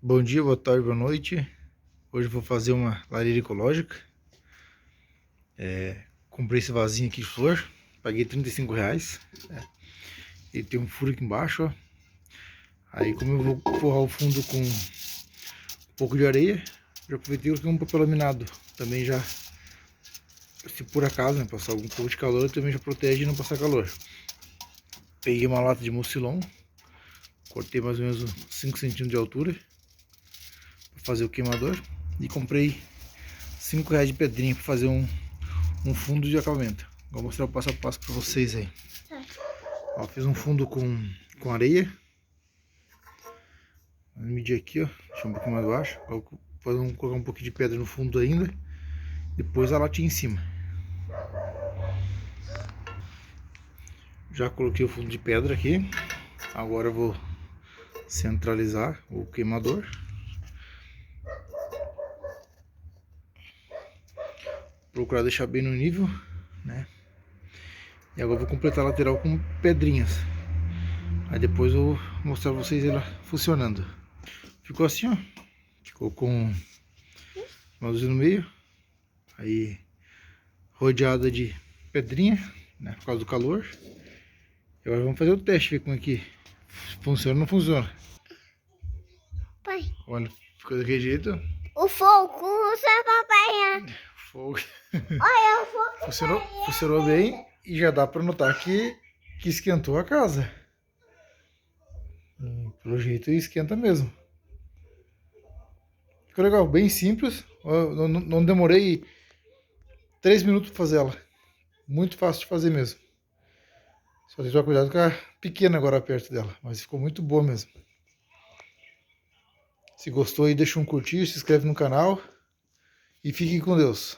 Bom dia, boa tarde, boa noite. Hoje eu vou fazer uma lareira ecológica. Comprei esse vasinho aqui de flor, paguei R$ 35. Ele tem um furo aqui embaixo, ó. Aí como eu vou forrar o fundo com um pouco de areia, já aproveitei e coloquei um papel laminado. Também já, se por acaso, né, passar algum pouco de calor, também já protege e não passar calor. Peguei uma lata de mucilon, cortei mais ou menos uns 5 centímetros de altura para fazer o queimador. E comprei R$ 5 de pedrinha para fazer um fundo de acabamento. Vou mostrar o passo a passo para vocês aí. Ó, fiz um fundo com areia. Vou medir aqui, ó. Deixa um pouquinho mais baixo. Vou colocar um pouquinho de pedra no fundo ainda. Depois a latinha em cima. Já coloquei o fundo de pedra aqui. Agora eu vou centralizar o queimador. Procurar deixar bem no nível, né? E agora eu vou completar a lateral com pedrinhas. Aí depois eu vou mostrar pra vocês ela funcionando. Ficou assim, ó. Ficou com uma luz no meio. Aí rodeada de pedrinha, né? Por causa do calor. E agora vamos fazer o teste, ver como é que funciona ou não funciona. Pai, Olha, ficou daquele jeito. o fogo usa papai. Fogo. Olha o fogo. Funcionou bem e já dá pra notar que esquentou a casa. Pelo jeito esquenta mesmo. Ficou legal, bem simples. Eu não demorei 3 minutos pra fazer ela. Muito fácil de fazer mesmo. Só tem que tomar cuidado com a pequena agora perto dela. Mas ficou muito boa mesmo. Se gostou aí, deixa um curtir, se inscreve no canal. E fiquem com Deus.